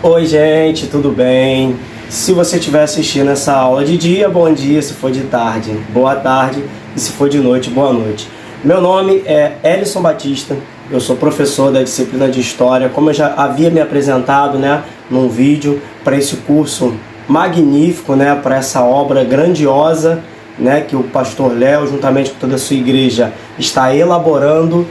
Oi gente, tudo bem? Se você estiver assistindo essa aula de dia, bom dia; se for de tarde, boa tarde; e se for de noite, boa noite. Meu nome é Elison Batista, eu sou professor da disciplina de História, como eu já havia me apresentado, num vídeo, para esse curso magnífico, para essa obra grandiosa, que o pastor Léo, juntamente com toda a sua igreja, está elaborando,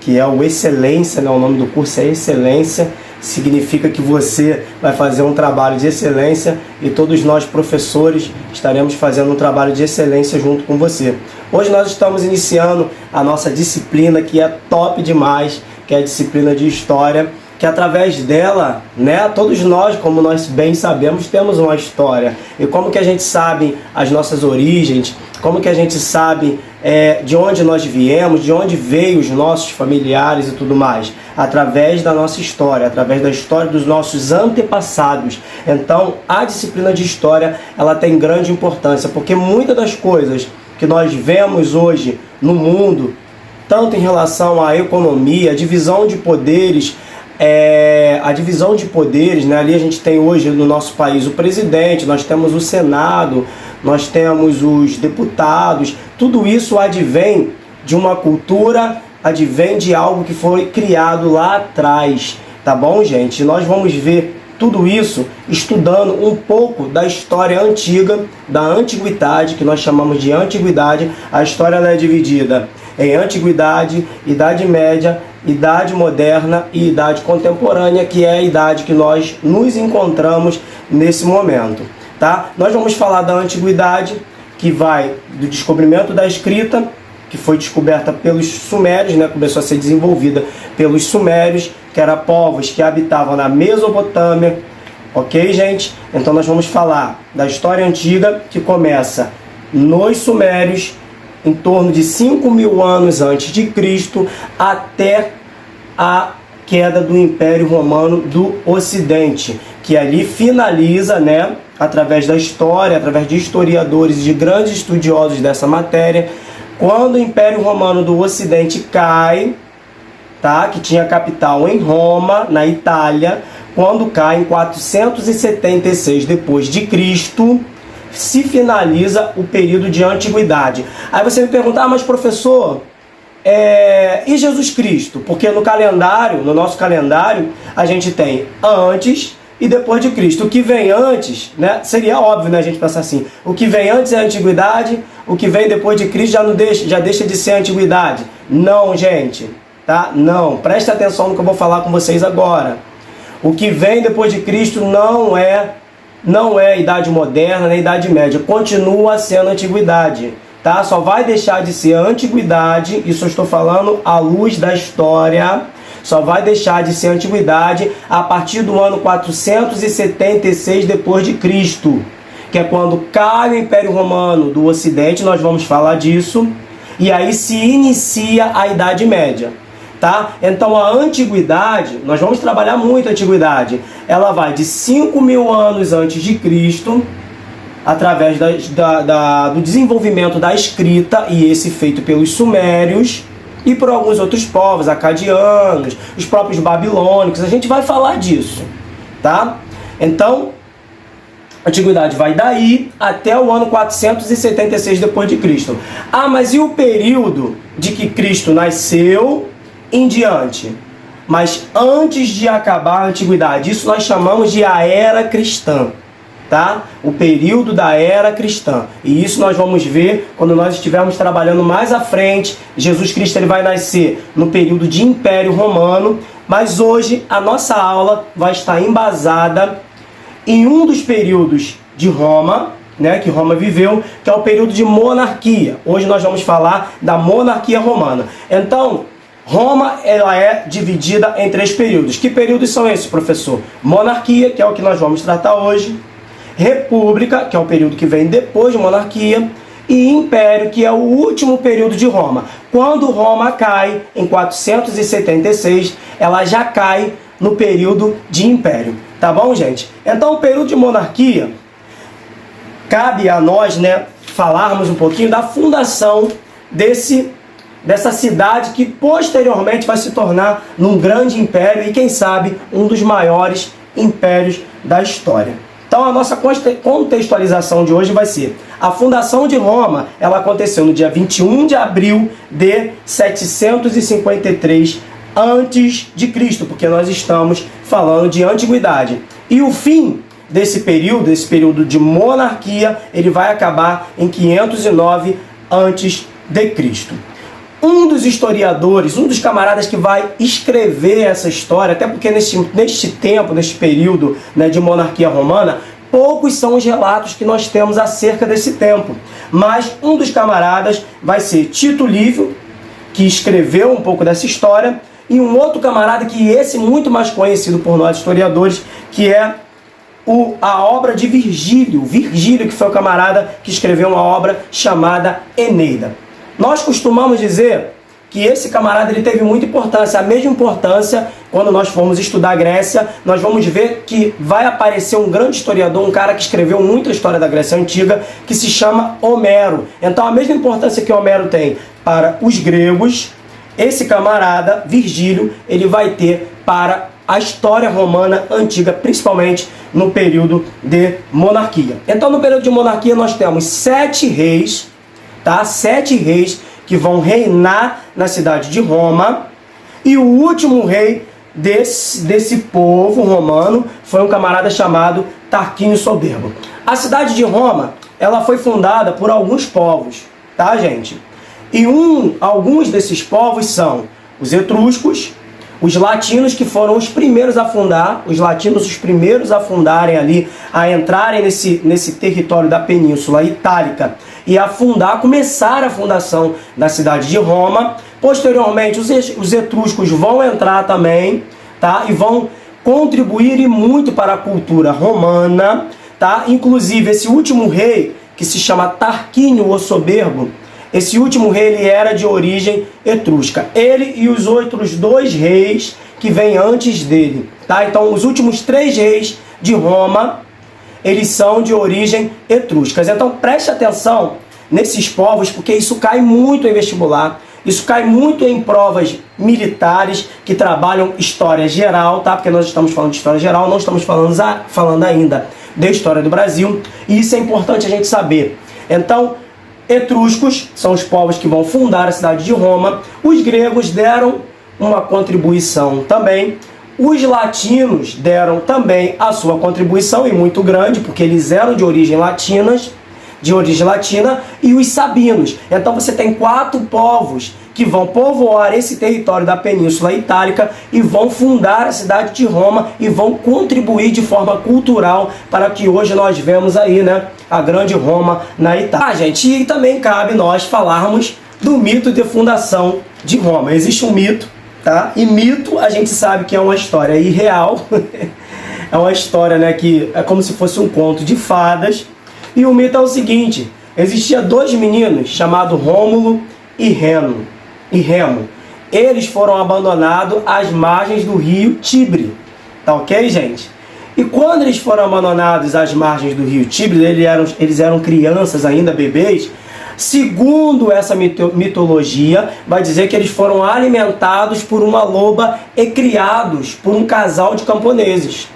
que é o Excelência, o nome do curso é Excelência. Significa que você vai fazer um trabalho de excelência e todos nós, professores, estaremos fazendo um trabalho de excelência junto com você. Hoje nós estamos iniciando a nossa disciplina, que é top demais, que é a disciplina de História, que através dela, todos nós, como nós bem sabemos, temos uma história. E como que a gente sabe as nossas origens, como que a gente sabe de onde nós viemos, de onde veio os nossos familiares e tudo mais? Através da nossa história, através da história dos nossos antepassados. Então, a disciplina de História, ela tem grande importância, porque muitas das coisas que nós vemos hoje no mundo, tanto em relação à economia, a divisão de poderes, ali a gente tem hoje no nosso país o presidente, nós temos o Senado, nós temos os deputados, tudo isso advém de uma cultura, advém de algo que foi criado lá atrás, tá bom, gente? Nós vamos ver tudo isso estudando um pouco da história antiga, da antiguidade, que nós chamamos de antiguidade. A história ela é dividida em antiguidade, idade média, idade moderna e idade contemporânea, que é a idade que nós nos encontramos nesse momento, tá? Nós vamos falar da antiguidade, que vai do descobrimento da escrita, que foi descoberta pelos sumérios, começou a ser desenvolvida pelos sumérios, que eram povos que habitavam na Mesopotâmia, ok, gente? Então nós vamos falar da história antiga, que começa nos sumérios, em torno de 5.000 anos antes de Cristo, até a queda do Império Romano do Ocidente, que ali finaliza, através da história, através de historiadores e de grandes estudiosos dessa matéria, quando o Império Romano do Ocidente cai, que tinha capital em Roma, na Itália, quando cai em 476 depois de Cristo, se finaliza o período de antiguidade. Aí você me pergunta, mas professor, e Jesus Cristo? Porque no calendário, no nosso calendário, a gente tem antes e depois de Cristo. O que vem antes, seria óbvio, a gente pensar assim, o que vem antes é a antiguidade, o que vem depois de Cristo já deixa de ser a antiguidade. Não, gente, tá? Não, presta atenção no que eu vou falar com vocês agora. O que vem depois de Cristo não é Idade Moderna nem Idade Média, continua sendo Antiguidade, tá? Só vai deixar de ser Antiguidade, isso eu estou falando à luz da história, só vai deixar de ser Antiguidade a partir do ano 476 depois de Cristo, que é quando cai o Império Romano do Ocidente, nós vamos falar disso, e aí se inicia a Idade Média. Tá? Então a antiguidade, nós vamos trabalhar muito a antiguidade, ela vai de 5.000 anos antes de Cristo, através do desenvolvimento da escrita, e esse feito pelos sumérios e por alguns outros povos, acadianos, os próprios babilônicos, a gente vai falar disso, tá? Então, a antiguidade vai daí até o ano 476 depois de Cristo. Mas e o período de que Cristo nasceu em diante? Mas antes de acabar a antiguidade, isso nós chamamos de a era cristã, tá? O período da era cristã. E isso nós vamos ver quando nós estivermos trabalhando mais à frente. Jesus Cristo ele vai nascer no período de Império Romano, mas hoje a nossa aula vai estar embasada em um dos períodos de Roma, que Roma viveu, que é o período de monarquia. Hoje nós vamos falar da monarquia romana. Então, Roma ela é dividida em 3 períodos. Que períodos são esses, professor? Monarquia, que é o que nós vamos tratar hoje. República, que é o período que vem depois de monarquia. E Império, que é o último período de Roma. Quando Roma cai, em 476, ela já cai no período de Império. Tá bom, gente? Então, o período de monarquia, cabe a nós, falarmos um pouquinho da fundação dessa cidade que posteriormente vai se tornar num grande império e, quem sabe, um dos maiores impérios da história. Então a nossa contextualização de hoje vai ser: a fundação de Roma, ela aconteceu no dia 21 de abril de 753 antes de Cristo, porque nós estamos falando de antiguidade. E o fim desse período de monarquia, ele vai acabar em 509 antes de Cristo. Um dos historiadores, um dos camaradas que vai escrever essa história, até porque neste tempo, neste período, né, de monarquia romana, poucos são os relatos que nós temos acerca desse tempo. Mas um dos camaradas vai ser Tito Livio, que escreveu um pouco dessa história, e um outro camarada que esse muito mais conhecido por nós historiadores, que é a obra de Virgílio, que foi o camarada que escreveu uma obra chamada Eneida. Nós costumamos dizer que esse camarada ele teve muita importância, a mesma importância quando nós formos estudar a Grécia, nós vamos ver que vai aparecer um grande historiador, um cara que escreveu muita história da Grécia Antiga, que se chama Homero. Então a mesma importância que Homero tem para os gregos, esse camarada, Virgílio, ele vai ter para a história romana antiga, principalmente no período de monarquia. Então no período de monarquia nós temos 7 reis, tá? 7 reis que vão reinar na cidade de Roma, e o último rei desse povo romano foi um camarada chamado Tarquínio Soberbo. A cidade de Roma, ela foi fundada por alguns povos, tá, gente? E alguns desses povos são os etruscos, os latinos, que foram os primeiros a fundar, os primeiros a fundarem ali, a entrarem nesse território da Península Itálica e começar a fundação da cidade de Roma. Posteriormente, os etruscos vão entrar também, tá? E vão contribuir e muito para a cultura romana, tá? Inclusive, esse último rei, que se chama Tarquínio o Soberbo, esse último rei ele era de origem etrusca. Ele e os outros 2 reis que vêm antes dele, tá? Então, os últimos 3 reis de Roma, eles são de origem etruscas. Então, preste atenção nesses povos, porque isso cai muito em vestibular, isso cai muito em provas militares que trabalham história geral, tá? Porque nós estamos falando de história geral, não estamos falando ainda da história do Brasil, e isso é importante a gente saber. Então, etruscos são os povos que vão fundar a cidade de Roma. Os gregos deram uma contribuição também. Os latinos deram também a sua contribuição, e muito grande, porque eles eram de origem latina, e os sabinos. Então você tem 4 povos que vão povoar esse território da Península Itálica e vão fundar a cidade de Roma e vão contribuir de forma cultural para que hoje nós vemos aí, né, a grande Roma na Itália. Gente, e também cabe nós falarmos do mito de fundação de Roma. Existe um mito, tá? E mito a gente sabe que é uma história irreal, é uma história, né, que é como se fosse um conto de fadas. E o mito é o seguinte: existia 2 meninos chamados Rômulo e Remo. Eles foram abandonados às margens do rio Tibre, tá ok, gente? E quando eles foram abandonados às margens do rio Tibre, eles eram crianças ainda, bebês. Segundo essa mitologia, vai dizer que eles foram alimentados por uma loba e criados por um casal de camponeses.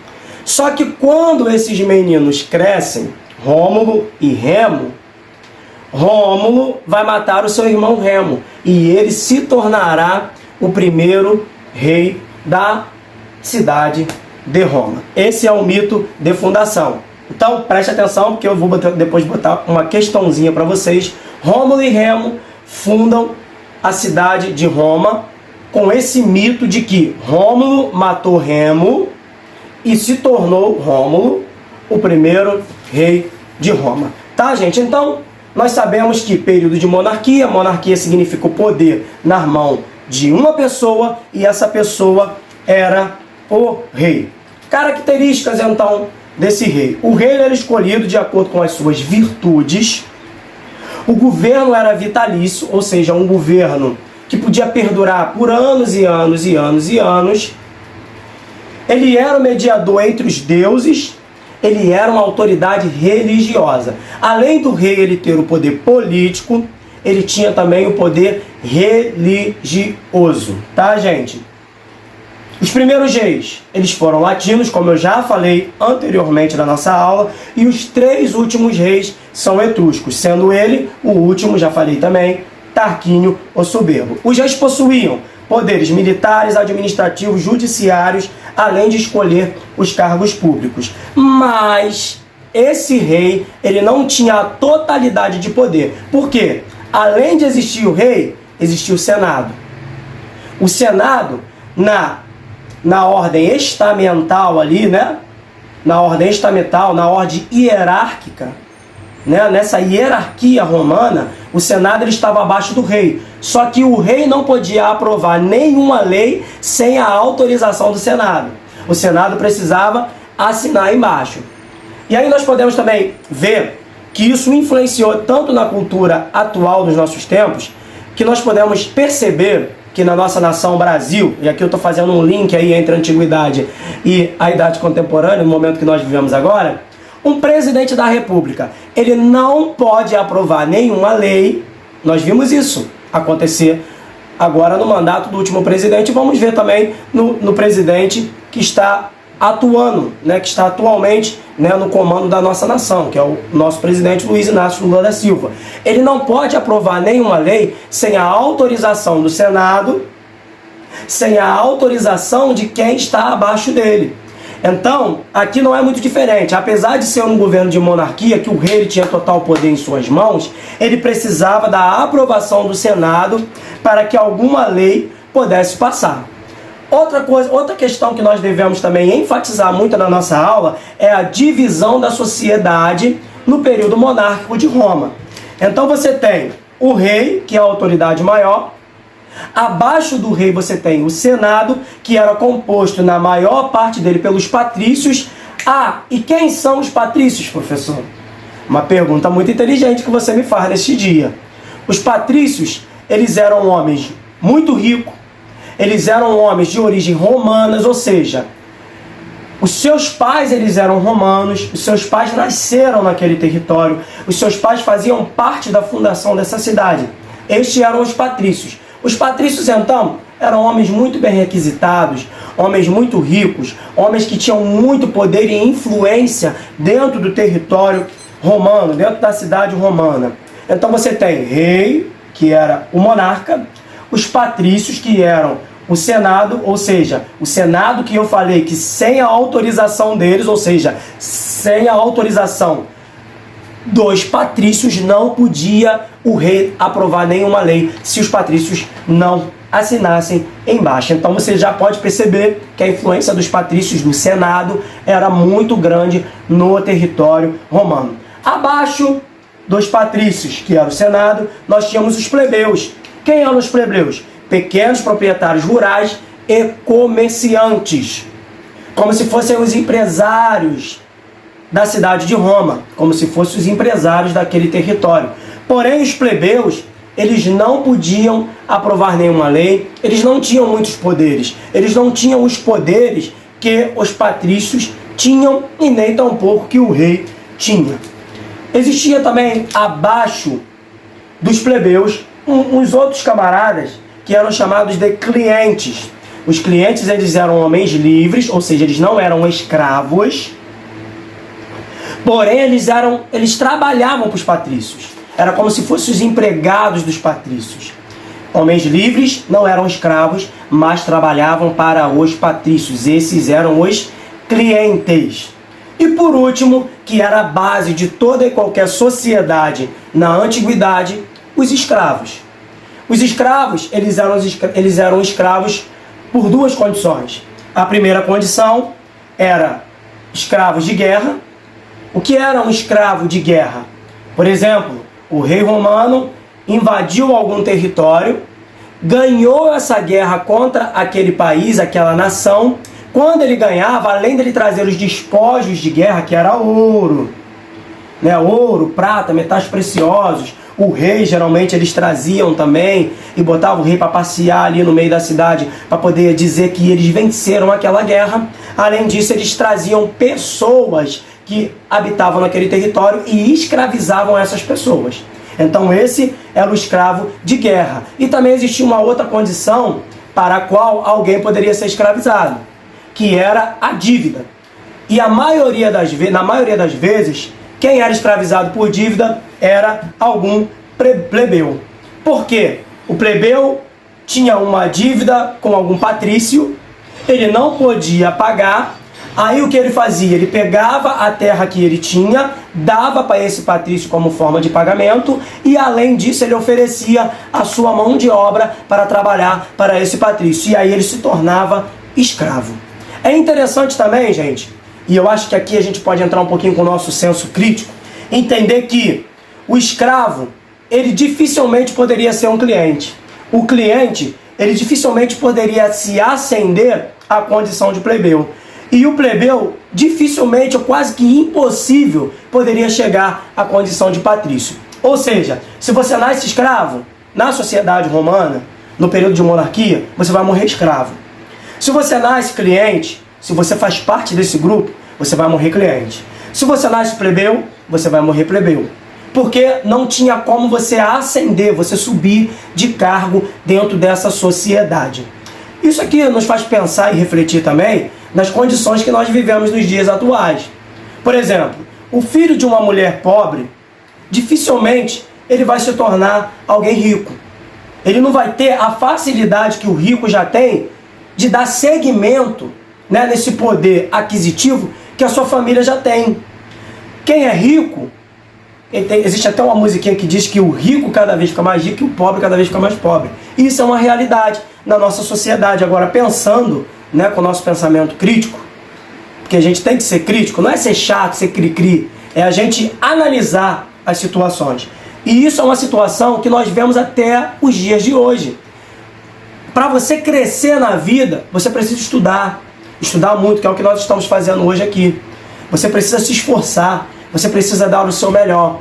Só que quando esses meninos crescem, Rômulo e Remo, Rômulo vai matar o seu irmão Remo e ele se tornará o primeiro rei da cidade de Roma. Esse é o mito de fundação. Então preste atenção, porque eu vou depois botar uma questãozinha para vocês. Rômulo e Remo fundam a cidade de Roma com esse mito de que Rômulo matou Remo e se tornou Rômulo o primeiro rei de Roma. Tá, gente? Então, nós sabemos que período de monarquia significa o poder na mão de uma pessoa, e essa pessoa era o rei. Características, então, desse rei. O rei era escolhido de acordo com as suas virtudes. O governo era vitalício, ou seja, um governo que podia perdurar por anos e anos e anos e anos. Ele era o mediador entre os deuses. Ele era uma autoridade religiosa. Além do rei ele ter o poder político, ele tinha também o poder religioso, tá, gente? Os primeiros reis, eles foram latinos, como eu já falei anteriormente na nossa aula, e os 3 últimos reis são etruscos, sendo ele, o último, já falei também, Tarquínio o Soberbo. Os reis possuíam poderes militares, administrativos, judiciários, além de escolher os cargos públicos. Mas esse rei, ele não tinha a totalidade de poder. Por quê? Além de existir o rei, existia o Senado. O Senado, na ordem estamental ali, né? Na ordem estamental, na ordem hierárquica, né? Nessa hierarquia romana, o Senado ele estava abaixo do rei. Só que o rei não podia aprovar nenhuma lei sem a autorização do Senado. O Senado precisava assinar embaixo. E aí nós podemos também ver que isso influenciou tanto na cultura atual dos nossos tempos, que nós podemos perceber que na nossa nação Brasil, e aqui eu estou fazendo um link aí entre a antiguidade e a idade contemporânea, no momento que nós vivemos agora, um presidente da república, ele não pode aprovar nenhuma lei. Nós vimos isso acontecer agora no mandato do último presidente, vamos ver também no presidente que está atuando, né, que está atualmente, né, no comando da nossa nação, que é o nosso presidente Luiz Inácio Lula da Silva. Ele não pode aprovar nenhuma lei sem a autorização do Senado, sem a autorização de quem está abaixo dele. Então, aqui não é muito diferente. Apesar de ser um governo de monarquia, que o rei tinha total poder em suas mãos, ele precisava da aprovação do Senado para que alguma lei pudesse passar. Outra questão que nós devemos também enfatizar muito na nossa aula é a divisão da sociedade no período monárquico de Roma. Então você tem o rei, que é a autoridade maior. Abaixo do rei você tem o Senado, que era composto na maior parte dele pelos patrícios. Ah, e quem são os patrícios, professor? Uma pergunta muito inteligente que você me faz neste dia. Os patrícios, eles eram homens muito ricos, eles eram homens de origem romanas, ou seja, os seus pais eles eram romanos, os seus pais nasceram naquele território, os seus pais faziam parte da fundação dessa cidade. Estes eram os patrícios. Os patrícios, então, eram homens muito bem requisitados, homens muito ricos, homens que tinham muito poder e influência dentro do território romano, dentro da cidade romana. Então você tem rei, que era o monarca, os patrícios, que eram o Senado, ou seja, o Senado que eu falei que sem a autorização deles, ou seja, sem a autorização dos patrícios, não podia o rei aprovar nenhuma lei se os patrícios não assinassem embaixo. Então você já pode perceber que a influência dos patrícios no Senado era muito grande no território romano. Abaixo dos patrícios, que era o Senado, nós tínhamos os plebeus. Quem eram os plebeus? Pequenos proprietários rurais e comerciantes, como se fossem os empresários da cidade de Roma, como se fossem os empresários daquele território. Porém, os plebeus, eles não podiam aprovar nenhuma lei, eles não tinham muitos poderes, eles não tinham os poderes que os patrícios tinham e nem tampouco que o rei tinha. Existia também, abaixo dos plebeus, uns outros camaradas que eram chamados de clientes. Os clientes, eles eram homens livres, ou seja, eles não eram escravos, porém eles trabalhavam para os patrícios. Era como se fossem os empregados dos patrícios. Homens livres, não eram escravos, mas trabalhavam para os patrícios. Esses eram os clientes. E por último, que era a base de toda e qualquer sociedade na antiguidade, os escravos. Os escravos, eles eram escravos por duas condições. A primeira condição era escravos de guerra. O que era um escravo de guerra? Por exemplo, o rei romano invadiu algum território, ganhou essa guerra contra aquele país, aquela nação. Quando ele ganhava, além dele trazer os despojos de guerra, que era ouro, né? Ouro, prata, metais preciosos, o rei, geralmente, eles traziam também e botavam o rei para passear ali no meio da cidade para poder dizer que eles venceram aquela guerra. Além disso, eles traziam pessoas que habitavam naquele território e escravizavam essas pessoas. Então esse era o escravo de guerra. E também existia uma outra condição para a qual alguém poderia ser escravizado, que era a dívida. E na maioria das vezes, quem era escravizado por dívida era algum plebeu. Por quê? O plebeu tinha uma dívida com algum patrício, ele não podia pagar, aí o que ele fazia? Ele pegava a terra que ele tinha, dava para esse patrício como forma de pagamento, e além disso ele oferecia a sua mão de obra para trabalhar para esse patrício, e aí ele se tornava escravo. É interessante também, gente, e eu acho que aqui a gente pode entrar um pouquinho com o nosso senso crítico, entender que o escravo, ele dificilmente poderia ser um cliente. O cliente, ele dificilmente poderia se ascender à condição de plebeu. E o plebeu, dificilmente ou quase que impossível, poderia chegar à condição de patrício. Ou seja, se você nasce escravo, na sociedade romana, no período de monarquia, você vai morrer escravo. Se você nasce cliente, se você faz parte desse grupo, você vai morrer cliente. Se você nasce plebeu, você vai morrer plebeu. Porque não tinha como você ascender, você subir de cargo dentro dessa sociedade. Isso aqui nos faz pensar e refletir também nas condições que nós vivemos nos dias atuais. Por exemplo, o filho de uma mulher pobre, dificilmente ele vai se tornar alguém rico. Ele não vai ter a facilidade que o rico já tem de dar seguimento, né, nesse poder aquisitivo que a sua família já tem. Quem é rico, existe até uma musiquinha que diz que o rico cada vez fica mais rico e o pobre cada vez fica mais pobre. Isso é uma realidade na nossa sociedade. Agora, pensando, né, com o nosso pensamento crítico, porque a gente tem que ser crítico, não é ser chato, ser cri-cri, é a gente analisar as situações. E isso é uma situação que nós vemos até os dias de hoje. Para você crescer na vida, você precisa estudar muito, que é o que nós estamos fazendo hoje aqui. Você precisa se esforçar, você precisa dar o seu melhor.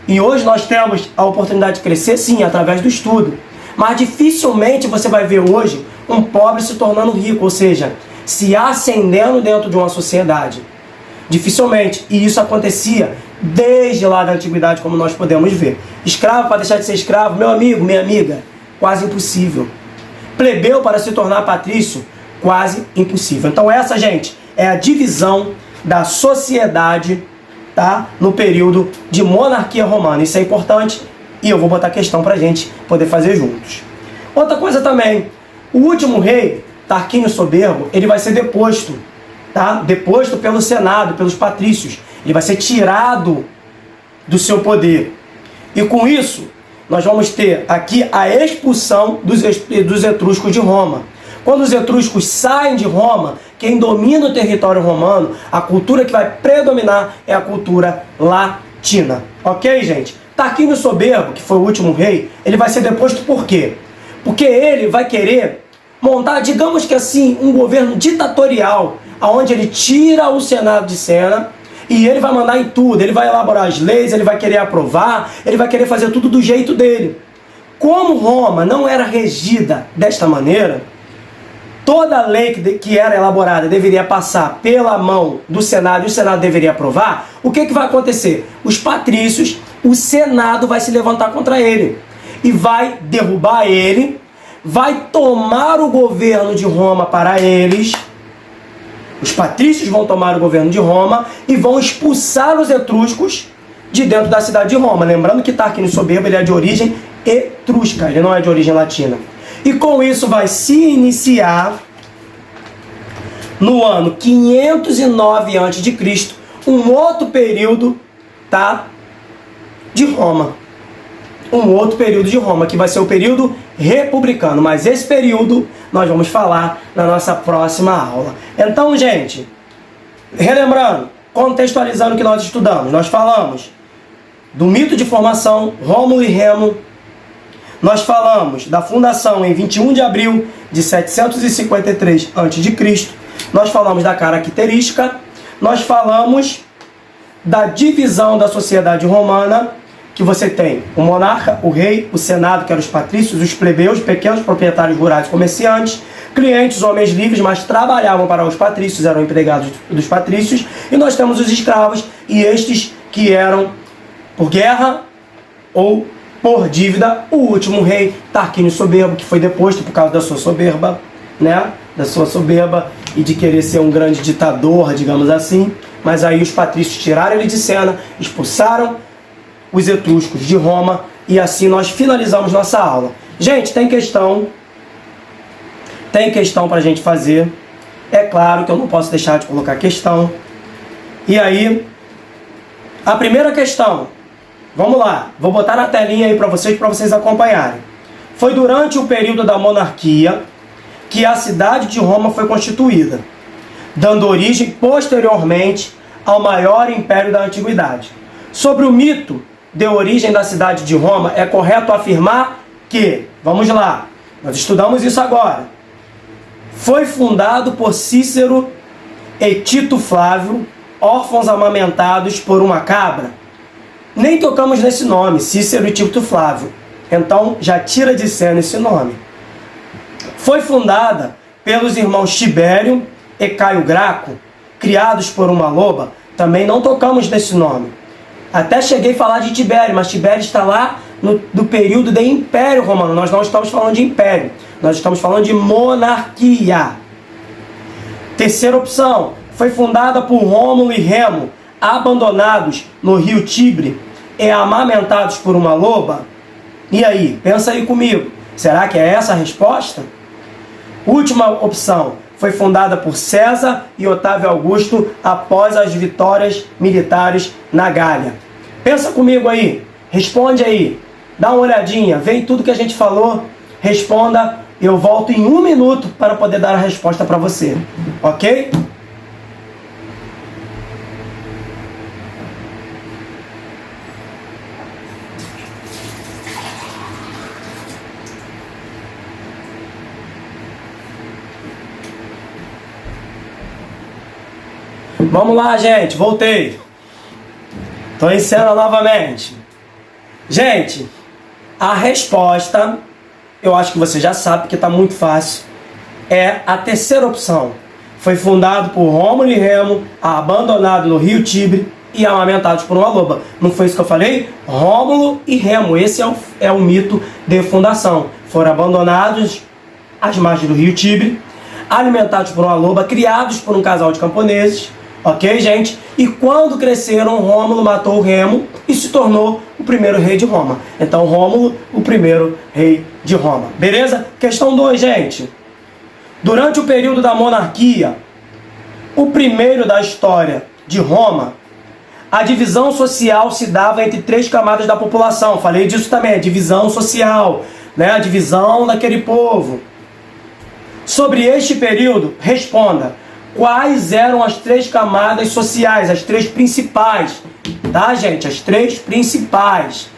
E hoje nós temos a oportunidade de crescer, sim, através do estudo. Mas dificilmente você vai ver hoje um pobre se tornando rico, ou seja, se ascendendo dentro de uma sociedade. Dificilmente. E isso acontecia desde lá da antiguidade, como nós podemos ver. Escravo para deixar de ser escravo, meu amigo, minha amiga, quase impossível. Plebeu para se tornar patrício, quase impossível. Então essa, gente, é a divisão da sociedade, tá, no período de monarquia romana. Isso é importante e eu vou botar questão para a gente poder fazer juntos. Outra coisa também, o último rei, Tarquínio Soberbo, ele vai ser deposto, tá? Deposto pelo Senado, pelos patrícios. Ele vai ser tirado do seu poder. E com isso, nós vamos ter aqui a expulsão dos etruscos de Roma. Quando os etruscos saem de Roma, quem domina o território romano, a cultura que vai predominar é a cultura latina. Ok, gente? Tarquínio Soberbo, que foi o último rei, ele vai ser deposto por quê? Porque ele vai querer montar, digamos que assim, um governo ditatorial, onde ele tira o Senado de cena e ele vai mandar em tudo, ele vai elaborar as leis, ele vai querer aprovar, ele vai querer fazer tudo do jeito dele. Como Roma não era regida desta maneira, toda lei que era elaborada deveria passar pela mão do Senado e o Senado deveria aprovar. O que vai acontecer? Os patrícios, o Senado vai se levantar contra ele e vai derrubar ele, vai tomar o governo de Roma para eles. Os patrícios vão tomar o governo de Roma e vão expulsar os etruscos de dentro da cidade de Roma. Lembrando que Tarquínio Soberbo ele é de origem etrusca, ele não é de origem latina. E com isso vai se iniciar, no ano 509 a.C., um outro período, tá, de Roma. Um outro período de Roma, que vai ser o período republicano. Mas esse período nós vamos falar na nossa próxima aula. Então, gente, relembrando, contextualizando o que nós estudamos, nós falamos do mito de formação, Rômulo e Remo. Nós falamos da fundação em 21 de abril de 753 a.C. Nós falamos da característica. Nós falamos da divisão da sociedade romana, que você tem o monarca, o rei, o senado, que eram os patrícios, os plebeus, pequenos proprietários rurais, comerciantes, clientes, homens livres, mas trabalhavam para os patrícios, eram empregados dos patrícios, e nós temos os escravos, e estes que eram por guerra ou por dívida, o último rei, Tarquínio Soberbo, que foi deposto por causa da sua soberba, né? Da sua soberba e de querer ser um grande ditador, digamos assim. Mas aí os patrícios tiraram ele de cena, expulsaram os etruscos de Roma e assim nós finalizamos nossa aula. Gente, tem questão para a gente fazer. É claro que eu não posso deixar de colocar questão. E aí, a primeira questão, vamos lá, vou botar na telinha aí para vocês acompanharem. Foi durante o período da monarquia que a cidade de Roma foi constituída, dando origem posteriormente ao maior império da antiguidade. Sobre o mito de origem da cidade de Roma, é correto afirmar que, vamos lá, nós estudamos isso agora, foi fundado por Cícero e Tito Flávio, órfãos amamentados por uma cabra. Nem tocamos nesse nome, Cícero e Tito Flávio. Então já tira de cena esse nome. Foi fundada pelos irmãos Tibério e Caio Graco, criados por uma loba. Também não tocamos nesse nome. Até cheguei a falar de Tibério, mas Tibério está lá no período de Império Romano. Nós não estamos falando de império, nós estamos falando de monarquia. Terceira opção, foi fundada por Rômulo e Remo, abandonados no rio Tibre e amamentados por uma loba. E aí, pensa aí comigo, será que é essa a resposta? Última opção, foi fundada por César e Otávio Augusto após as vitórias militares na Gália. Pensa comigo aí, responde aí, dá uma olhadinha, vê tudo que a gente falou, responda, eu volto em 1 minuto para poder dar a resposta para você, ok? Vamos lá, gente, voltei. Estou em cena novamente. Gente, a resposta, eu acho que você já sabe, porque está muito fácil, é a terceira opção. Foi fundado por Rômulo e Remo, abandonado no rio Tibre e amamentados por uma loba. Não foi isso que eu falei? Rômulo e Remo, esse é o mito de fundação. Foram abandonados às margens do rio Tibre, alimentados por uma loba, criados por um casal de camponeses. Ok, gente? E quando cresceram, Rômulo matou o Remo e se tornou o primeiro rei de Roma. Então, Rômulo, o primeiro rei de Roma. Beleza? Questão 2, gente. Durante o período da monarquia, o primeiro da história de Roma, a divisão social se dava entre 3 camadas da população. Falei disso também, a divisão social, né? A divisão daquele povo. Sobre este período, responda. Quais eram as 3 camadas sociais, as 3 principais? Tá, gente? As 3 principais.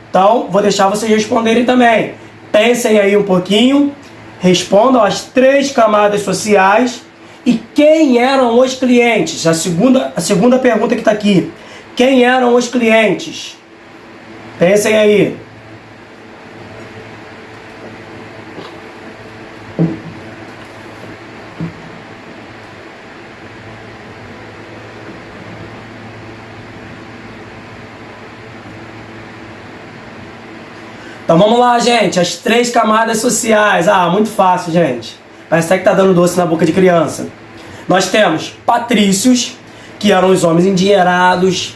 Então, vou deixar vocês responderem também. Pensem aí um pouquinho, respondam as 3 camadas sociais e quem eram os clientes? A segunda pergunta que está aqui. Quem eram os clientes? Pensem aí. Então vamos lá, gente, as 3 camadas sociais. Ah, muito fácil, gente. Parece até que tá dando doce na boca de criança. Nós temos patrícios, que eram os homens endinheirados,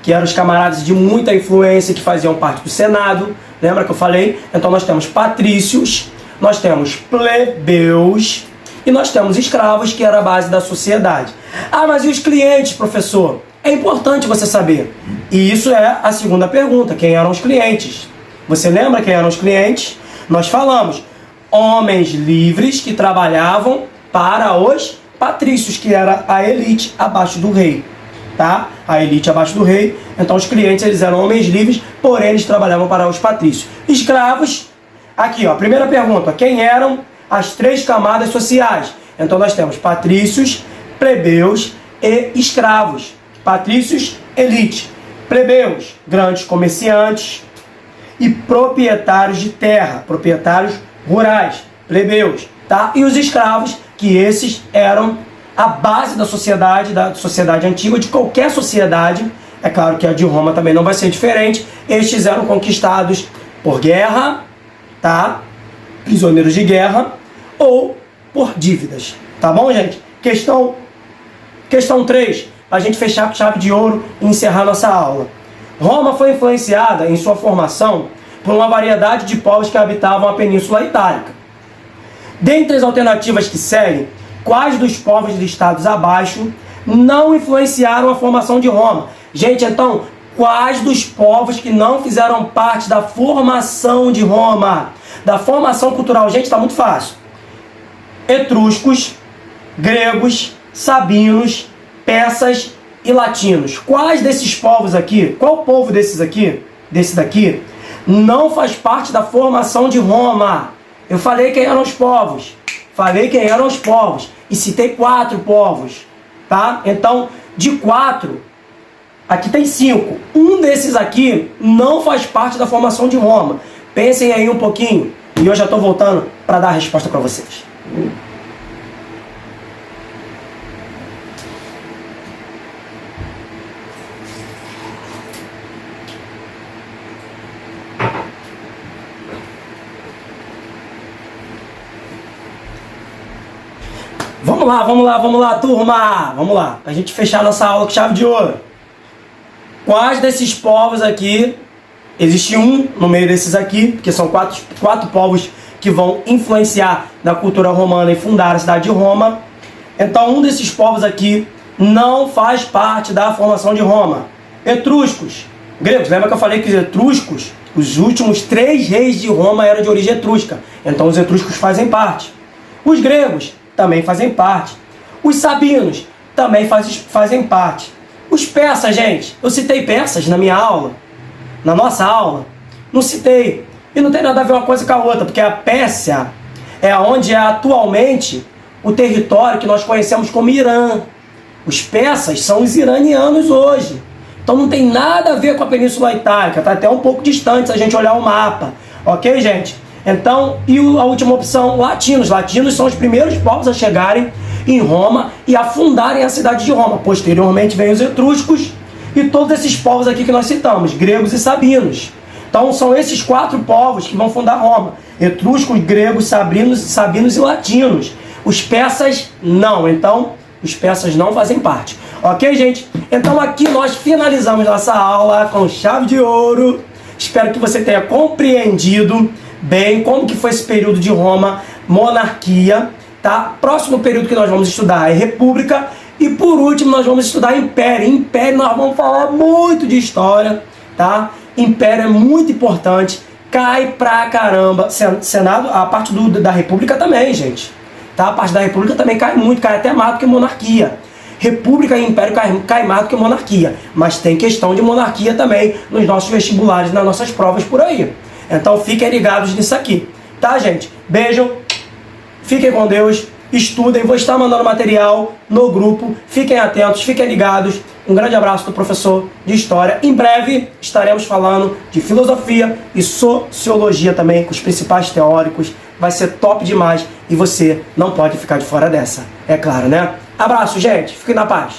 que eram os camaradas de muita influência, que faziam parte do Senado. Lembra que eu falei? Então nós temos patrícios, nós temos plebeus e nós temos escravos, que era a base da sociedade. Ah, mas e os clientes, professor? É importante você saber. E isso é a segunda pergunta. Quem eram os clientes? Você lembra quem eram os clientes? Nós falamos homens livres que trabalhavam para os patrícios, que era a elite abaixo do rei, tá? A elite abaixo do rei. Então os clientes, eles eram homens livres, porém eles trabalhavam para os patrícios. Escravos, aqui ó, primeira pergunta, quem eram as 3 camadas sociais? Então nós temos patrícios, plebeus e escravos. Patrícios, elite. Plebeus, grandes comerciantes e proprietários de terra, proprietários rurais, plebeus, tá? E os escravos, que esses eram a base da sociedade antiga, de qualquer sociedade. É claro que a de Roma também não vai ser diferente. Estes eram conquistados por guerra, tá? Prisioneiros de guerra ou por dívidas. Tá bom, gente? Questão 3, para a gente fechar com chave de ouro e encerrar nossa aula. Roma foi influenciada em sua formação por uma variedade de povos que habitavam a Península Itálica. Dentre as alternativas que seguem, quais dos povos listados abaixo não influenciaram a formação de Roma? Gente, então, quais dos povos que não fizeram parte da formação de Roma? Da formação cultural? Gente, está muito fácil. Etruscos, gregos, sabinos, persas e latinos. Quais desses povos aqui, qual povo desse daqui, não faz parte da formação de Roma? Eu falei quem eram os povos. E citei 4 povos. Tá? Então, de 4, aqui tem 5. Um desses aqui não faz parte da formação de Roma. Pensem aí um pouquinho e eu já estou voltando para dar a resposta para vocês. Vamos lá, turma! Vamos lá, pra gente fechar nossa aula com chave de ouro. Quais desses povos aqui, existe um no meio desses aqui, porque são quatro povos que vão influenciar na cultura romana e fundar a cidade de Roma. Então, um desses povos aqui não faz parte da formação de Roma. Etruscos, gregos. Lembra que eu falei que os etruscos, os últimos 3 reis de Roma eram de origem etrusca. Então, os etruscos fazem parte. Os gregos também fazem parte. Os sabinos também fazem parte. Os persas, gente, eu citei persas na minha aula, na nossa aula, não citei. E não tem nada a ver uma coisa com a outra, porque a Pérsia é onde é atualmente o território que nós conhecemos como Irã. Os persas são os iranianos hoje. Então não tem nada a ver com a Península Itálica, está até um pouco distante se a gente olhar o mapa. Ok, gente? Então, e a última opção, latinos. Latinos são os primeiros povos a chegarem em Roma e a fundarem a cidade de Roma. Posteriormente vem os etruscos e todos esses povos aqui que nós citamos, gregos e sabinos. Então são esses 4 povos que vão fundar Roma. Etruscos, gregos, sabinos e latinos. Os persas não, então os persas não fazem parte. Ok, gente? Então aqui nós finalizamos nossa aula com chave de ouro. Espero que você tenha compreendido bem como que foi esse período de Roma, monarquia, tá? Próximo período que nós vamos estudar é república e por último nós vamos estudar império. Império nós vamos falar muito de história, tá? Império é muito importante, cai pra caramba. Senado, a parte da república também, gente, tá? A parte da república também cai muito, cai até mais do que monarquia. República e império cai mais do que monarquia, mas tem questão de monarquia também nos nossos vestibulares, nas nossas provas por aí. Então fiquem ligados nisso aqui, tá, gente? Beijo, fiquem com Deus, estudem, vou estar mandando material no grupo, fiquem atentos, fiquem ligados. Um grande abraço do professor de História. Em breve estaremos falando de filosofia e sociologia também, com os principais teóricos. Vai ser top demais e você não pode ficar de fora dessa, é claro, né? Abraço, gente, fiquem na paz.